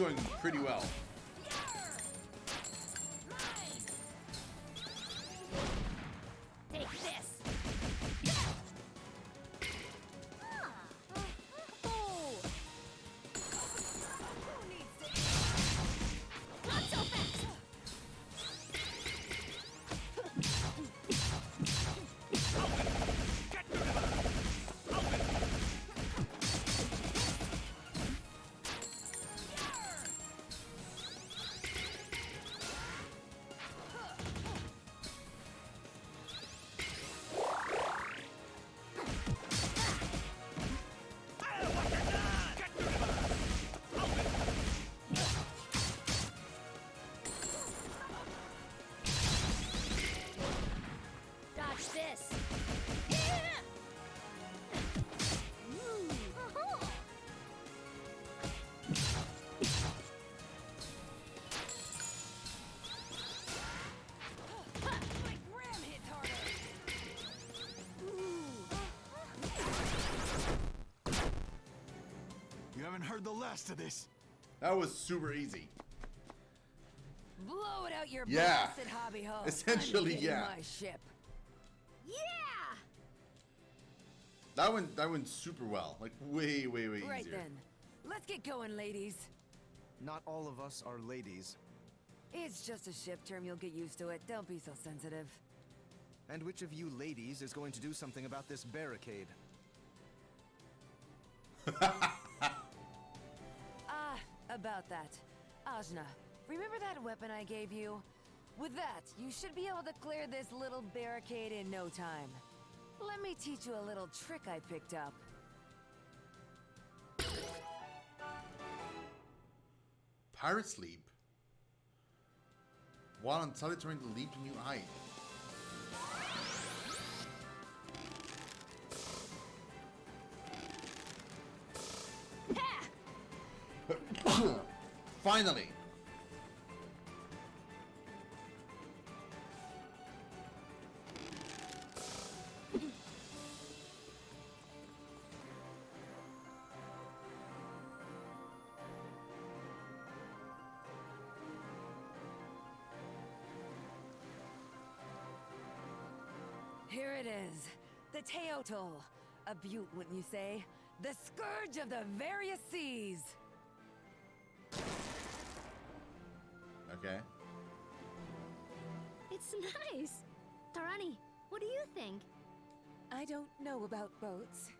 going pretty well. Take this. Not so fast. Dodge this. My gram hit harder. You haven't heard the last of this. That was super easy. Blow it out your Yeah. blasted hobby hole. Essentially, I'm getting yeah. my ship. Yeah. That went super well. Like way Right easier. then. Let's get going, ladies. Not all of us are ladies. It's just a ship term. You'll get used to it. Don't be so sensitive. And which of you ladies is going to do something about this barricade? About that. Ajna, remember that weapon I gave you? With that, you should be able to clear this little barricade in no time. Let me teach you a little trick I picked up. Pirate sleep. While on solid terrain to leap to new height. Finally. Here it is. The Teotl. A beaut, wouldn't you say? The scourge of the various seas. Okay. It's nice. Tarani, what do you think? I don't know about boats.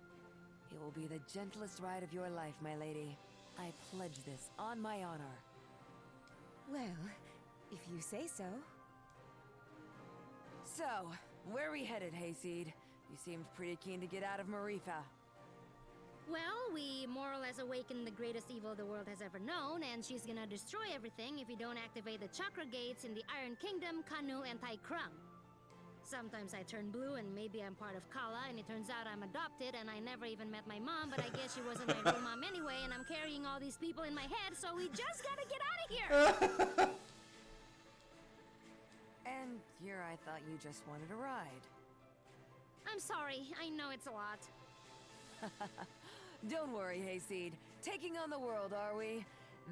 It will be the gentlest ride of your life, my lady. I pledge this on my honor. Well, if you say so. So, where are we headed, Hayseed? You seemed pretty keen to get out of Marifa. Well, we more or less awakened the greatest evil the world has ever known, and she's gonna destroy everything if we don't activate the chakra gates in the Iron Kingdom, Kanu, and Tai Krung. Sometimes I turn blue and maybe I'm part of Kala, and it turns out I'm adopted and I never even met my mom, but I guess she wasn't my real mom anyway, and I'm carrying all these people in my head, so we just gotta get out of here! And here I thought you just wanted a ride. I'm sorry, I know it's a lot. Don't worry, Hayseed. Taking on the world, are we?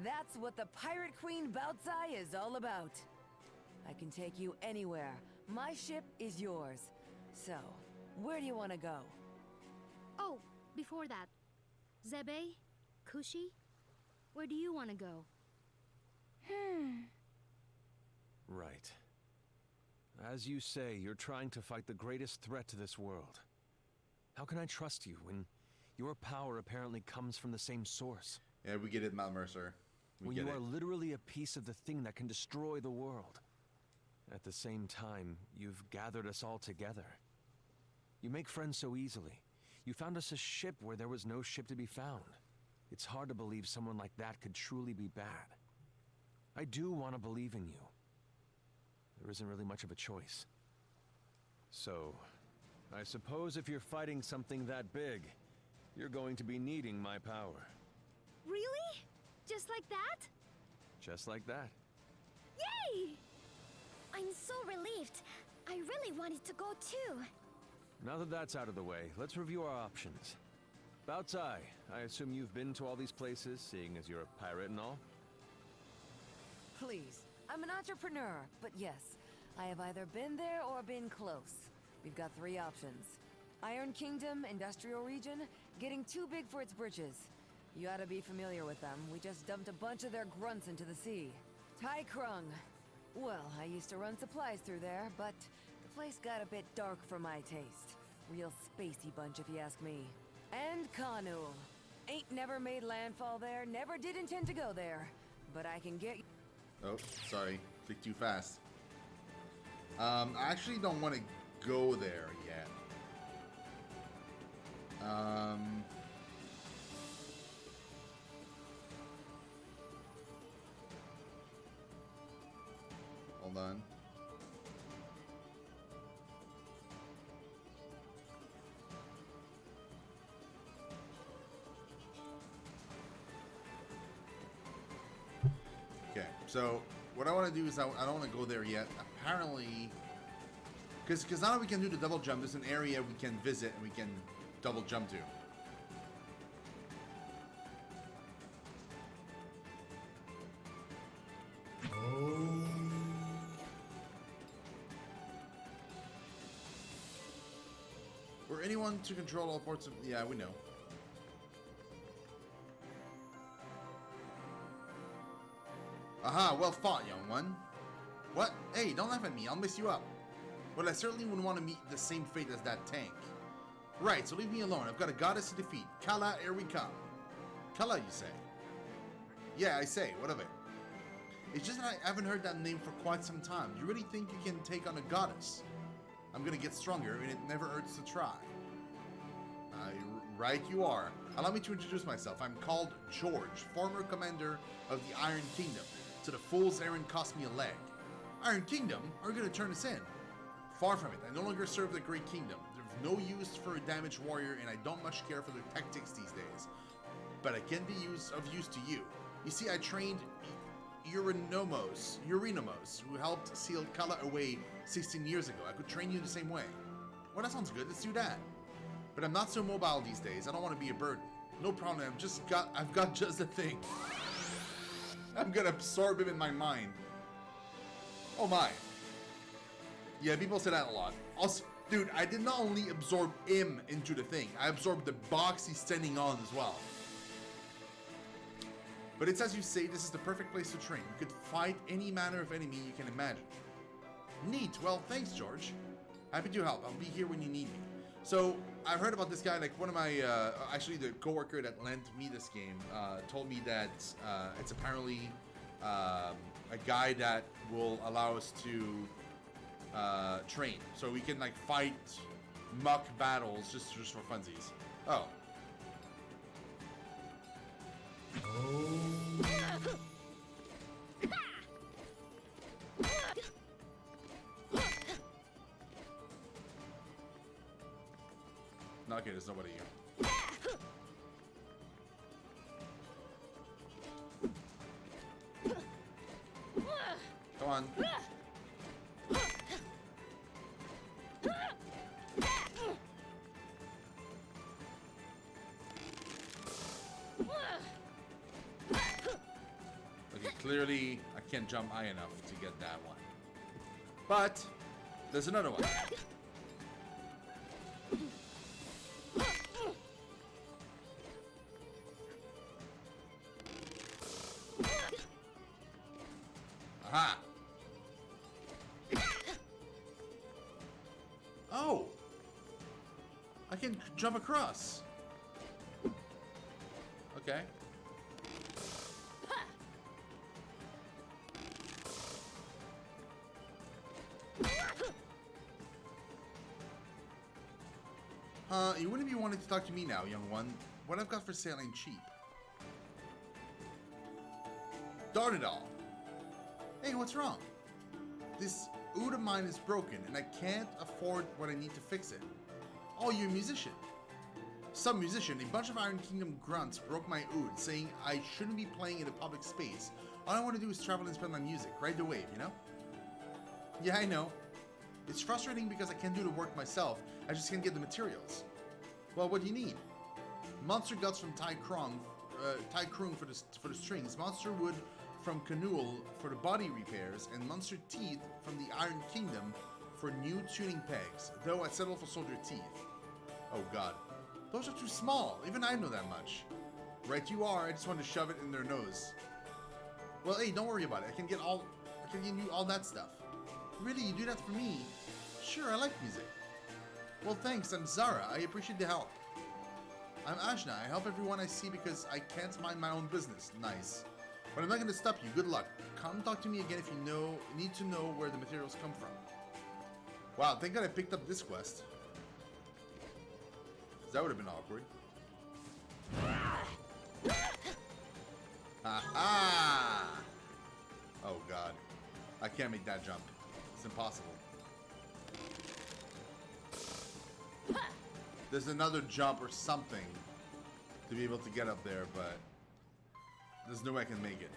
That's what the Pirate Queen Baotsai is all about. I can take you anywhere. My ship is yours. So, where do you want to go? Oh, before that, Zebe, Kushi, where do you want to go? Right. As you say, you're trying to fight the greatest threat to this world. How can I trust you when your power apparently comes from the same source? Yeah, we get it, Mal Mercer. When you are literally a piece of the thing that can destroy the world. At the same time, you've gathered us all together. You make friends so easily. You found us a ship where there was no ship to be found. It's hard to believe someone like that could truly be bad. I do want to believe in you. There isn't really much of a choice. So, I suppose if you're fighting something that big, you're going to be needing my power. Really? Just like that? Just like that. Yay! I'm so relieved. I really wanted to go too. Now that that's out of the way, let's review our options. Baotsai, I assume you've been to all these places, seeing as you're a pirate and all? Please, I'm an entrepreneur, but yes, I have either been there or been close. We've got 3 options. Iron Kingdom, Industrial Region, getting too big for its britches. You ought to be familiar with them. We just dumped a bunch of their grunts into the sea. Tai Krung. Well, I used to run supplies through there, but the place got a bit dark for my taste. Real spacey bunch if you ask me. And Kanu. Ain't never made landfall there, never did intend to go there. But I can get... Oh, sorry. Clicked too fast. I actually don't want to go there yet. Hold on. Okay, so what I want to do is I don't want to go there yet. Apparently, because now that we can do the double jump, there's an area we can visit and we can double jump to. Were anyone to control all parts of... Yeah, we know. Aha, well fought, young one. What? Hey, don't laugh at me, I'll mess you up. Well, I certainly wouldn't want to meet the same fate as that tank. Right, so leave me alone. I've got a goddess to defeat. Kala, here we come. Kala, you say? Yeah, I say. What of it? It's just that I haven't heard that name for quite some time. Do you really think you can take on a goddess? I'm gonna get stronger, and it never hurts to try. Right you are. Allow me to introduce myself. I'm called George, former commander of the Iron Kingdom. To the fool's errand cost me a leg. Iron Kingdom? Are you gonna turn us in? Far from it. I no longer serve the Great Kingdom. There's no use for a damaged warrior, and I don't much care for their tactics these days. But I can be of use to you. You see, I trained Urinomos, who helped seal Kala away 16 years ago. I could train you the same way. Well, that sounds good. Let's do that. But I'm not so mobile these days. I don't want to be a burden. No problem. I've got just the thing. I'm gonna absorb him in my mind. Oh my. Yeah, people say that a lot. Also, dude, I did not only absorb him into the thing, I absorbed the box he's standing on as well. But it's as you say, this is the perfect place to train. You could fight any manner of enemy you can imagine. Neat. Well, thanks, George. Happy to help. I'll be here when you need me. So, I've heard about this guy, like one of my, actually the coworker that lent me this game, told me that it's apparently a guy that will allow us to train. So we can like fight muck battles just for funsies. Oh. No, okay, there's nobody here. Come on. Okay, clearly I can't jump high enough to get that one. But there's another one. Aha! Oh! I can jump across. Okay. You wouldn't be wanting to talk to me now, young one. What I've got for sale ain't cheap. Darn it all. Hey, what's wrong? This oud of mine is broken, and I can't afford what I need to fix it. Oh, you're a musician. Some musician, a bunch of Iron Kingdom grunts broke my oud, saying I shouldn't be playing in a public space. All I want to do is travel and spread my music, ride the wave, you know? Yeah, I know. It's frustrating because I can't do the work myself, I just can't get the materials. Well, what do you need? Monster guts from Tai Krung for the strings, monster wood from Canul for the body repairs, and monster teeth from the Iron Kingdom for new tuning pegs, though I settled for soldier teeth. Oh god. Those are too small. Even I know that much. Right you are, I just want to shove it in their nose. Well, hey, don't worry about it. I can get you all that stuff. Really, you do that for me? Sure, I like music. Well, thanks. I'm Zara. I appreciate the help. I'm Ajna. I help everyone I see because I can't mind my own business. Nice. But I'm not going to stop you. Good luck. Come talk to me again if you need to know where the materials come from. Wow, thank God I picked up this quest. That would have been awkward. Ha-ha! Oh god. I can't make that jump. It's impossible. There's another jump or something to be able to get up there, but there's no way I can make it.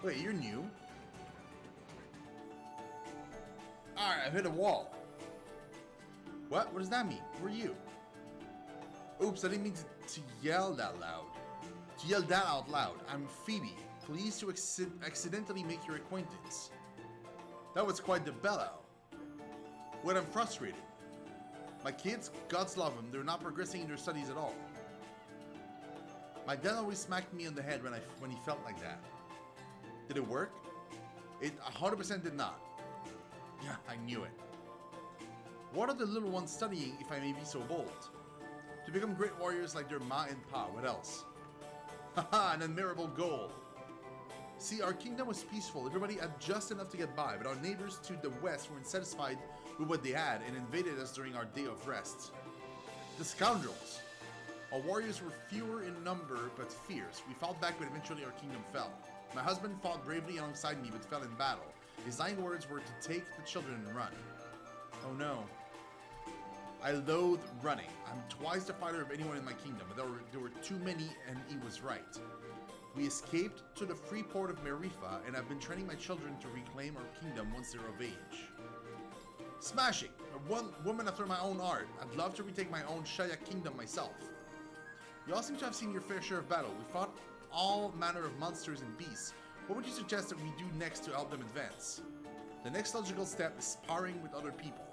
Wait, you're new? Alright, I've hit a wall. What? What does that mean? Who are you? Oops, I didn't mean to yell that loud. To yell that out loud. I'm Phoebe. Pleased to accidentally make your acquaintance. That was quite the bellow. Well, I'm frustrated. My kids, gods love them, they're not progressing in their studies at all. My dad always smacked me on the head when he felt like that. Did it work? It 100% did not. Yeah, I knew it. What are the little ones studying, if I may be so bold? To become great warriors like their ma and pa, what else? Haha, an admirable goal. See, our kingdom was peaceful, everybody had just enough to get by, but our neighbors to the west weren't satisfied with what they had and invaded us during our day of rest. The scoundrels! Our warriors were fewer in number, but fierce. We fought back, but eventually our kingdom fell. My husband fought bravely alongside me, but fell in battle. His dying words were to take the children and run. Oh no. I loathe running. I'm twice the fighter of anyone in my kingdom, but there were too many, and he was right. We escaped to the free port of Marifa, and I've been training my children to reclaim our kingdom once they're of age. Smashing! One woman after my own art. I'd love to retake my own Shaya kingdom myself. You all seem to have seen your fair share of battle. We fought all manner of monsters and beasts. What would you suggest that we do next to help them advance? The next logical step is sparring with other people.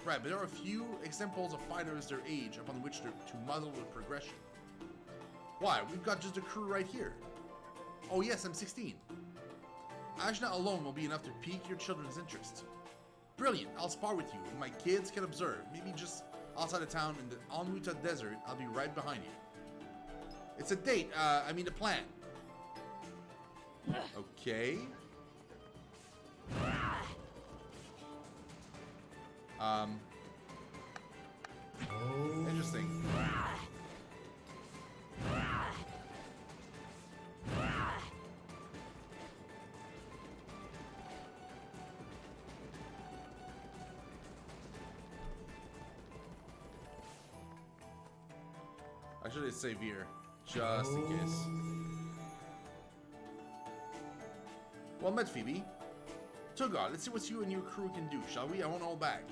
Right, but there are a few examples of fighters their age upon which to muddle with progression. Why? We've got just a crew right here. Oh yes, I'm 16. Ajna alone will be enough to pique your children's interest. Brilliant, I'll spar with you, and my kids can observe. Maybe just outside of town in the Anruta desert, I'll be right behind you. It's a date, I mean a plan. Okay. Interesting. I should save here, just in case. Well met, Phoebe. Tugard, let's see what you and your crew can do, shall we? I won't hold back.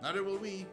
Neither will we.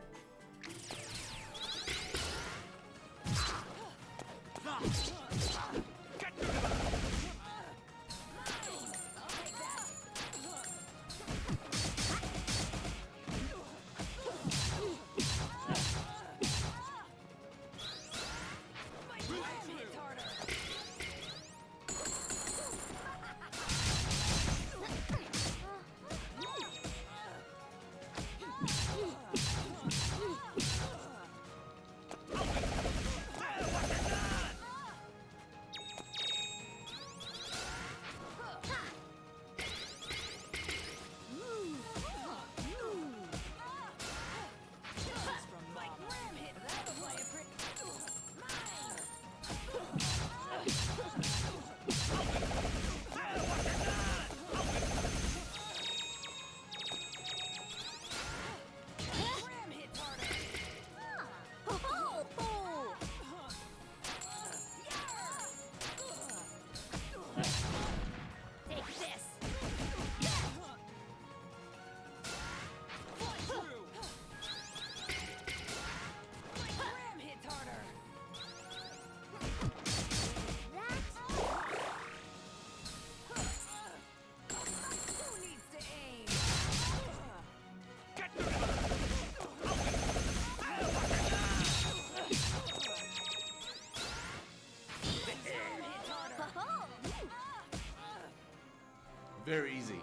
Very easy.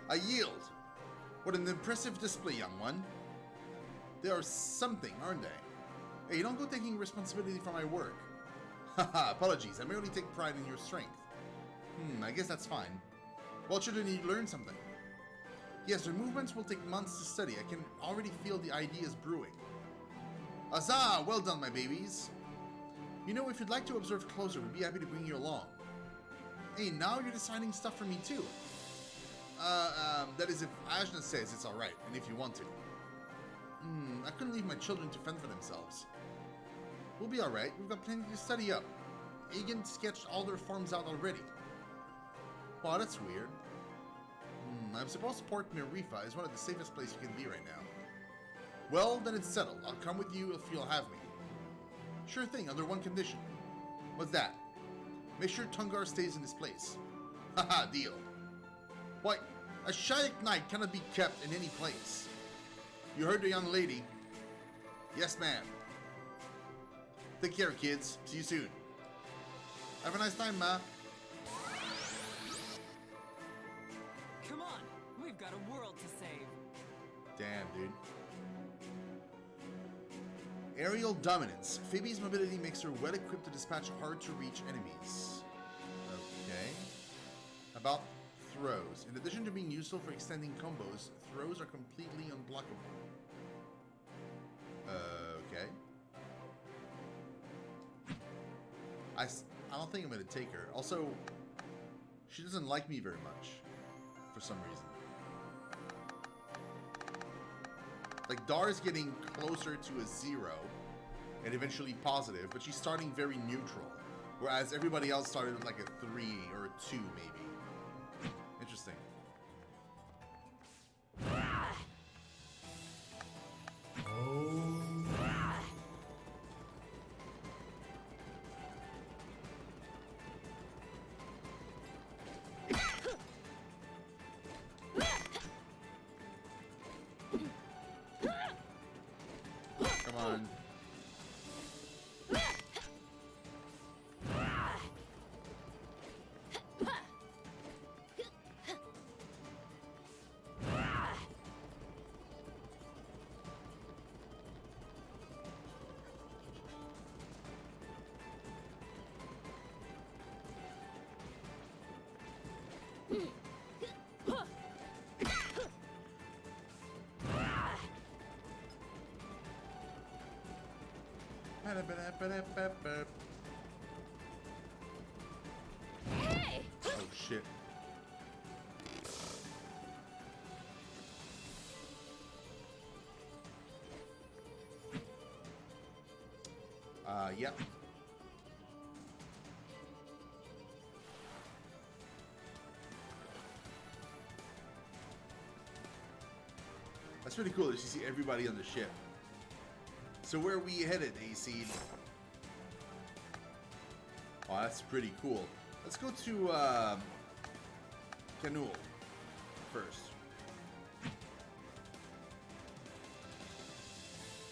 I yield. What an impressive display, young one. They are something, aren't they? Hey, don't go taking responsibility for my work. Haha, apologies. I merely take pride in your strength. I guess that's fine. Well, children, you learn something. Yes, their movements will take months to study. I can already feel the ideas brewing. Huzzah! Well done, my babies. You know, if you'd like to observe closer, we'd be happy to bring you along. Hey, now you're deciding stuff for me too. That is if Ajna says it's alright, and if you want to. I couldn't leave my children to fend for themselves. We'll be alright, we've got plenty to study up. Egan sketched all their forms out already. Wow, that's weird. I'm supposed Port Mirifa is one of the safest places you can be right now. Well, then it's settled. I'll come with you if you'll have me. Sure thing, under one condition. What's that? Make sure Tungar stays in his place. Haha, deal. What? A Shayak Knight cannot be kept in any place. You heard the young lady. Yes, ma'am. Take care, kids. See you soon. Have a nice time, Ma. Come on, we've got a world to save. Damn, dude. Aerial dominance. Phoebe's mobility makes her well equipped to dispatch hard-to-reach enemies. Okay. About throws. In addition to being useful for extending combos, throws are completely unblockable. Okay. I don't think I'm going to take her. Also, she doesn't like me very much. For some reason. Like, Dar's getting closer to a 0 and eventually positive, but she's starting very neutral. Whereas everybody else started with like a 3 or a 2 maybe. Interesting. Come on. Hey! Oh shit. Yep. That's pretty cool that you see everybody on the ship. So where are we headed, AC? Oh, that's pretty cool. Let's go to Canul first.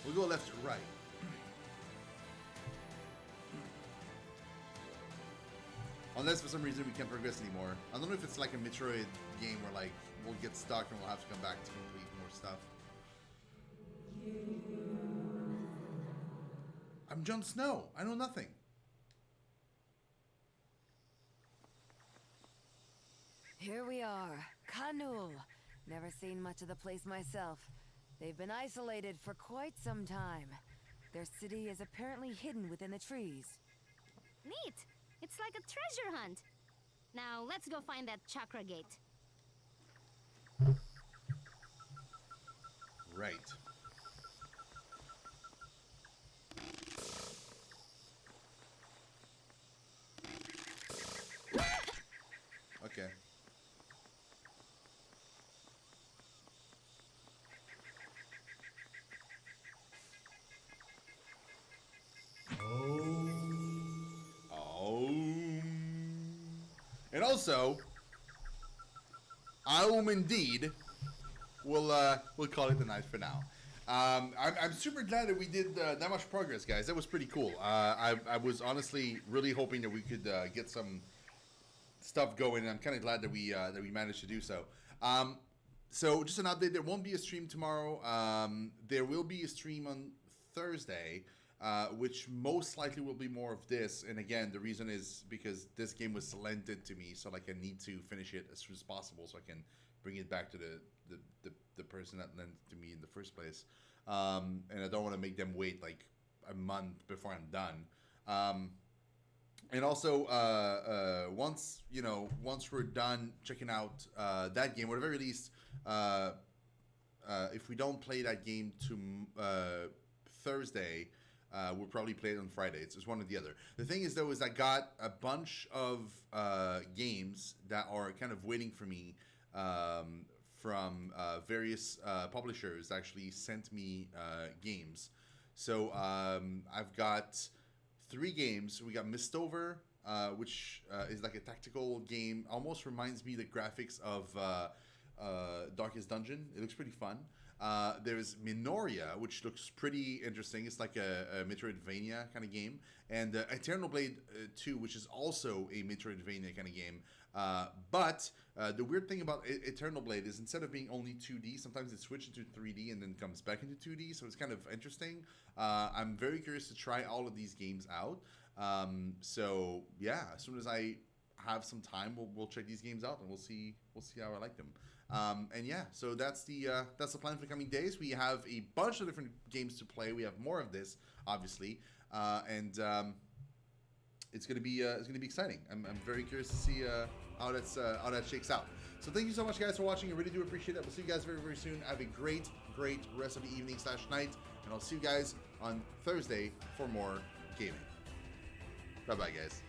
We'll go left to right. Unless for some reason we can't progress anymore. I don't know if it's like a Metroid game where like we'll get stuck and we'll have to come back to complete more stuff. I'm Jon Snow. I know nothing. Here we are, Canul. Never seen much of the place myself. They've been isolated for quite some time. Their city is apparently hidden within the trees. Neat! It's like a treasure hunt. Now, let's go find that chakra gate. Right. Okay. And also, Aum indeed. We'll call it the night for now. I'm super glad that we did that much progress, guys. That was pretty cool. I was honestly really hoping that we could get some stuff going, and I'm kind of glad that we managed to do so. So just an update: there won't be a stream tomorrow. There will be a stream on Thursday, which most likely will be more of this. And again, the reason is because this game was lended to me, so like I need to finish it as soon as possible, so I can bring it back to the person that lent it to me in the first place. And I don't want to make them wait like a month before I'm done. And also, once we're done checking out that game, or at the very least, if we don't play that game to Thursday, we'll probably play it on Friday. It's one or the other. The thing is, though, is I got a bunch of games that are kind of waiting for me from various publishers that actually sent me games. So I've got 3 games. We got Mistover, which is like a tactical game. Almost reminds me the graphics of Darkest Dungeon. It looks pretty fun. There's Minoria, which looks pretty interesting. It's like a Metroidvania kind of game. And Eternal Blade 2, which is also a Metroidvania kind of game. But the weird thing about Eternal Blade is instead of being only 2D, sometimes it switches into 3D and then comes back into 2D. So it's kind of interesting. I'm very curious to try all of these games out. So yeah, as soon as I have some time, we'll check these games out and we'll see how I like them. And yeah, so that's the plan for the coming days. We have a bunch of different games to play. We have more of this, obviously, and it's gonna be exciting. I'm very curious to see how that shakes out. So thank you so much, guys, for watching. I really do appreciate it. We'll see you guys very, very soon. Have a great rest of the evening / night, and I'll see you guys on Thursday for more gaming. Bye bye, guys.